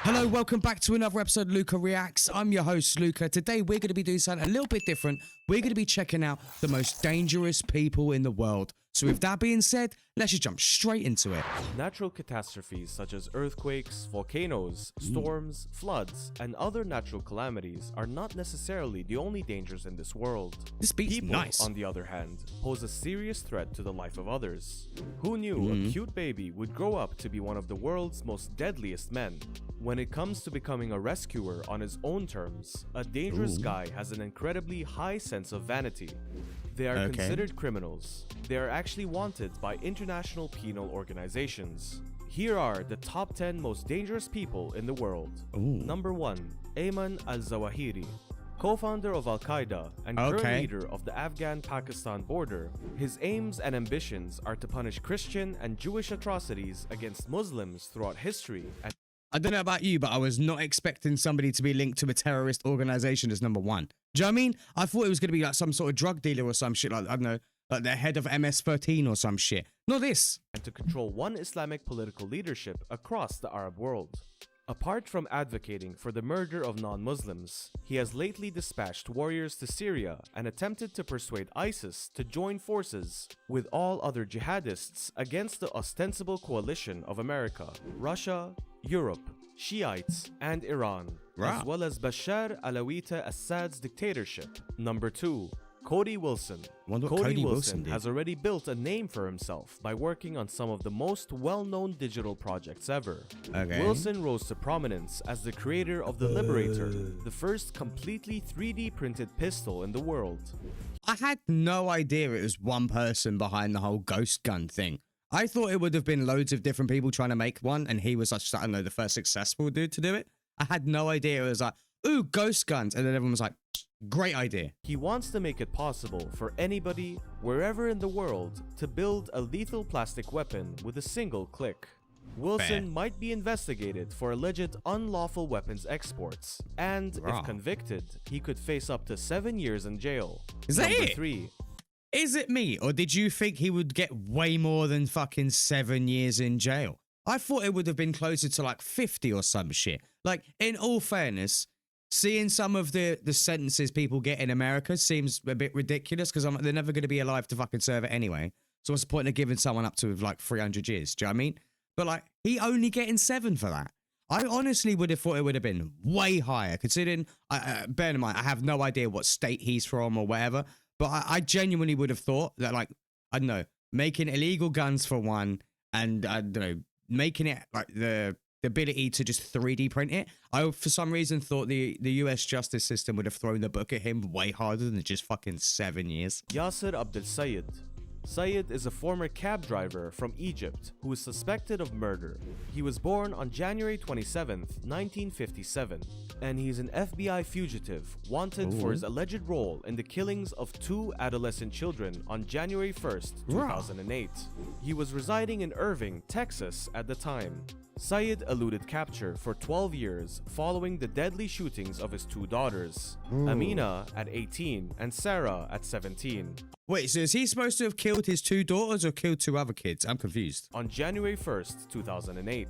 Hello, welcome back to another episode of Luca Reacts. I'm your host, Luca. Today, we're going to be doing something a little bit different. We're going to be checking out the most dangerous people in the world. So with that being said, let's just jump straight into it. Natural catastrophes such as earthquakes, volcanoes, storms, floods, and other natural calamities are not necessarily the only dangers in this world. This beat's People, nice. on the other hand, pose a serious threat to the life of others. Who knew a cute baby would grow up to be one of the world's most deadliest men? When it comes to becoming a rescuer on his own terms, a dangerous guy has an incredibly high sense of vanity. They are considered criminals. They are actually wanted by international penal organizations. Here are the top 10 most dangerous people in the world. Number 1. Ayman al-Zawahiri. Co-founder of Al-Qaeda and current leader of the Afghan-Pakistan border, his aims and ambitions are to punish Christian and Jewish atrocities against Muslims throughout history. And I don't know about you, but I was not expecting somebody to be linked to a terrorist organization as number one. Do you know what I mean? I thought it was going to be like some sort of drug dealer or some shit, like, I don't know, like the head of MS-13 or some shit. Not this. and to control one Islamic political leadership across the Arab world. Apart from advocating for the murder of non-Muslims, he has lately dispatched warriors to Syria and attempted to persuade ISIS to join forces with all other jihadists against the ostensible coalition of America, Russia, Europe, Shiites, and Iran, as well as Bashar al-Assad Assad's dictatorship. Number 2. Cody Wilson. Cody Wilson has already built a name for himself by working on some of the most well-known digital projects ever. Wilson rose to prominence as the creator of the Liberator, the first completely 3D printed pistol in the world. I had no idea it was one person behind the whole ghost gun thing. I thought it would have been loads of different people trying to make one, and he was such, I don't know, the first successful dude to do it. I had no idea it was like, ooh, ghost guns, and then everyone was like, great idea. He wants to make it possible for anybody, wherever in the world, to build a lethal plastic weapon with a single click. Wilson might be investigated for alleged unlawful weapons exports, and if convicted, he could face up to 7 years in jail. Is that Number it? 3. Is it me, or did you think he would get way more than fucking 7 years in jail? I thought it would have been closer to like 50 or some shit. Like, in all fairness, seeing some of the sentences people get in America seems a bit ridiculous because they're never going to be alive to fucking serve it anyway. So what's the point of giving someone up to like 300 years? Do you know what I mean? But like, he only getting 7 for that. I honestly would have thought it would have been way higher, considering, bear in mind, I have no idea what state he's from or whatever, but I genuinely would have thought that, like, I don't know, making illegal guns for one, and I don't know, making it like the ability to just 3D print it. I, for some reason, thought the US justice system would have thrown the book at him way harder than just fucking 7 years. Yasser Abdel Sayed. Sayed is a former cab driver from Egypt who is suspected of murder. He was born on January 27, 1957, and he's an FBI fugitive wanted for his alleged role in the killings of 2 adolescent children on January 1st, 2008. He was residing in Irving, Texas at the time. Sayed eluded capture for 12 years following the deadly shootings of his 2 daughters, Amina at 18 and Sarah at 17. Wait, so is he supposed to have killed his 2 daughters or killed 2 other kids? I'm confused. On January 1st, 2008,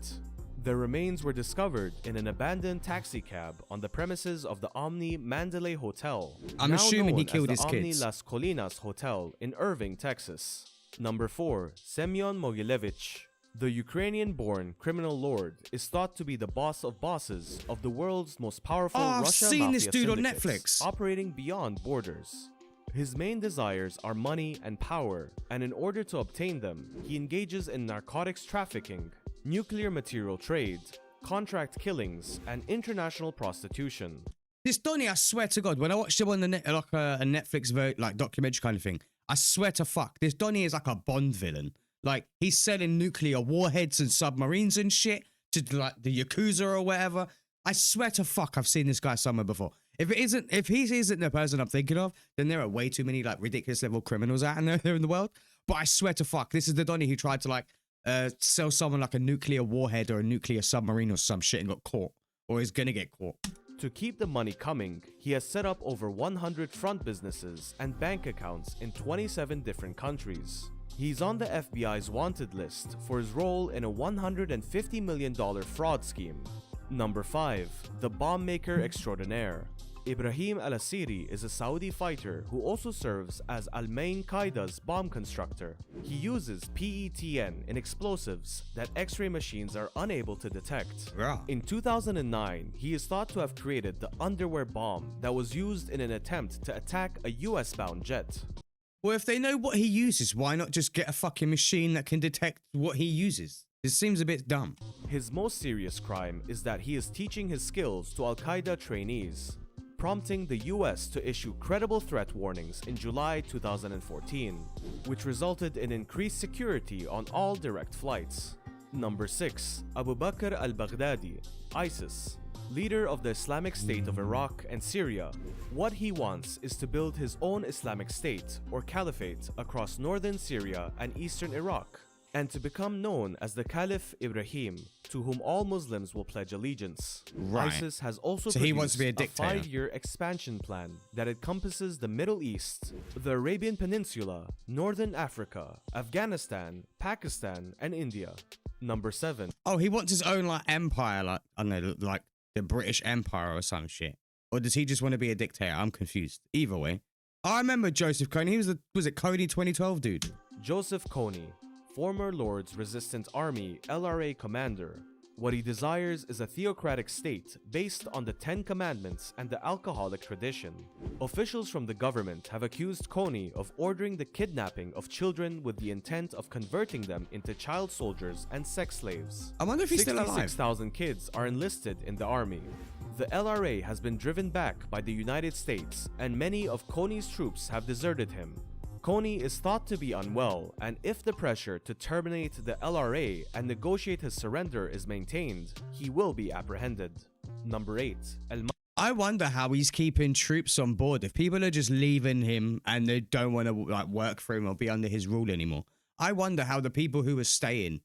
their remains were discovered in an abandoned taxi cab on the premises of the Omni Mandalay Hotel. I'm assuming he killed his Omni kids. Las Colinas Hotel in Irving, Texas. Number 4. Semyon Mogilevich. The Ukrainian-born criminal lord is thought to be the boss of bosses of the world's most powerful I've Russian seen this mafia dude on syndicates, Netflix. operating beyond borders. His main desires are money and power, and in order to obtain them, he engages in narcotics trafficking, nuclear material trade, contract killings, and international prostitution. This Donnie, I swear to God, when I watched him on the like a Netflix like documentary kind of thing, I swear to fuck, this Donnie is like a Bond villain. Like, he's selling nuclear warheads and submarines and shit to like the Yakuza or whatever. I swear to fuck, I've seen this guy somewhere before. If he isn't the person I'm thinking of, then there are way too many like ridiculous level criminals out there in the world. But I swear to fuck, this is the Donnie who tried to like sell someone like a nuclear warhead or a nuclear submarine or some shit and got caught, or is gonna get caught. To keep the money coming, he has set up over 100 front businesses and bank accounts in 27 different countries. He's on the FBI's wanted list for his role in a $150 million fraud scheme. Number 5. The bomb maker extraordinaire. Ibrahim al-Asiri is a Saudi fighter who also serves as Al-Main Qaida's bomb constructor. He uses PETN in explosives that X-ray machines are unable to detect. Yeah. In 2009, he is thought to have created the underwear bomb that was used in an attempt to attack a US-bound jet. Well, if they know what he uses, why not just get a fucking machine that can detect what he uses? This seems a bit dumb. His most serious crime is that he is teaching his skills to Al-Qaeda trainees, prompting the US to issue credible threat warnings in July 2014, which resulted in increased security on all direct flights. Number 6. Abu Bakr al-Baghdadi, ISIS, leader of the Islamic State of Iraq and Syria. What he wants is to build his own Islamic State or caliphate across northern Syria and eastern Iraq, and to become known as the Caliph Ibrahim, to whom all Muslims will pledge allegiance. Right. ISIS has also So he wants to be a produced dictator. 5-year expansion plan that encompasses the Middle East, the Arabian Peninsula, Northern Africa, Afghanistan, Pakistan, and India. Number 7. Oh, he wants his own like empire, like I don't know, like the British Empire or some shit. Or does he just want to be a dictator? I'm confused. Either way. I remember Joseph Kony. He was it Kony 2012 dude? Joseph Kony, former Lord's Resistance Army LRA commander. What he desires is a theocratic state based on the 10 Commandments and the alcoholic tradition. Officials from the government have accused Kony of ordering the kidnapping of children with the intent of converting them into child soldiers and sex slaves. I wonder if he's still alive. 66,000 kids are enlisted in the army. The LRA has been driven back by the United States, and many of Kony's troops have deserted him. Kony is thought to be unwell, and if the pressure to terminate the LRA and negotiate his surrender is maintained, he will be apprehended. Number 8. I wonder how he's keeping troops on board. If people are just leaving him and they don't want to like work for him or be under his rule anymore, I wonder how the people who are staying,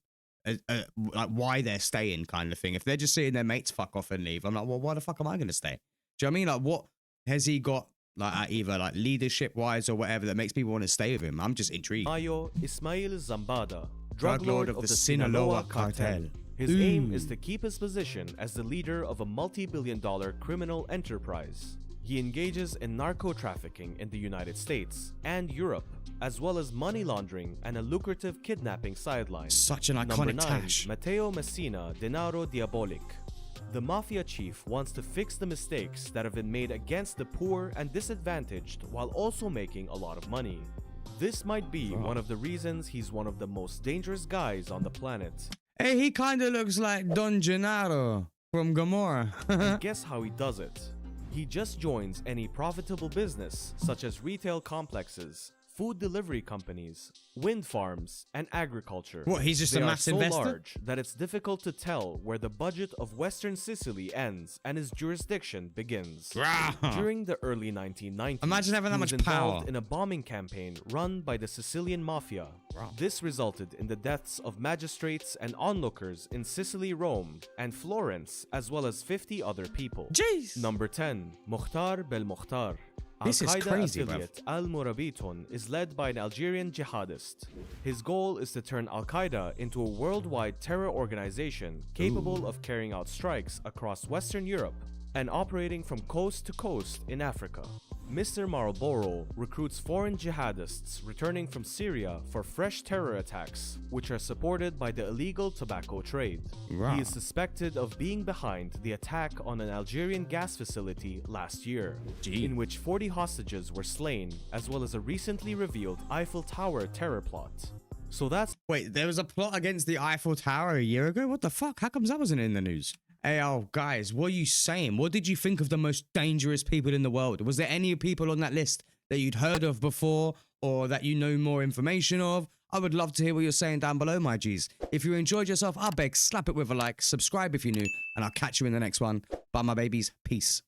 like why they're staying, kind of thing. If they're just seeing their mates fuck off and leave, I'm like, well, why the fuck am I going to stay? Do you know what I mean? Like, what has he got? Like either like leadership wise or whatever that makes people want to stay with him. I'm just intrigued. Mayo Ismail Zambada, Drug lord of the Sinaloa cartel. His aim is to keep his position as the leader of a multi-billion-dollar criminal enterprise. He engages in narco-trafficking in the United States and Europe, as well as money laundering and a lucrative kidnapping sideline. Such an iconic Number 9. tash. Matteo Messina Denaro Diabolic. The mafia chief wants to fix the mistakes that have been made against the poor and disadvantaged while also making a lot of money. This might be one of the reasons he's one of the most dangerous guys on the planet. Hey, he kind of looks like Don Gennaro from Gomorrah. And guess how he does it? He just joins any profitable business, such as retail complexes, food delivery companies, wind farms, and agriculture. What, he's just They a are mass so investor? large that it's difficult to tell where the budget of Western Sicily ends and his jurisdiction begins. During the early 1990s, Imagine having that he was much power. involved in a bombing campaign run by the Sicilian mafia. This resulted in the deaths of magistrates and onlookers in Sicily, Rome, and Florence, as well as 50 other people. Jeez. Number 10. Mukhtar Belmokhtar. This is Al-Qaeda crazy, bruv. affiliate Al-Murabitun is led by an Algerian jihadist. His goal is to turn Al-Qaeda into a worldwide terror organization capable of carrying out strikes across Western Europe and operating from coast to coast in Africa. Mr. Marlboro recruits foreign jihadists returning from Syria for fresh terror attacks, which are supported by the illegal tobacco trade. He is suspected of being behind the attack on an Algerian gas facility last year, in which 40 hostages were slain, as well as a recently revealed Eiffel Tower terror plot. So that's... Wait, there was a plot against the Eiffel Tower a year ago? What the fuck? How comes that wasn't in the news? Hey, oh, guys, what are you saying? What did you think of the most dangerous people in the world? Was there any people on that list that you'd heard of before or that you know more information of? I would love to hear what you're saying down below, my G's. If you enjoyed yourself, I beg, slap it with a like, subscribe if you're new, and I'll catch you in the next one. Bye, my babies. Peace.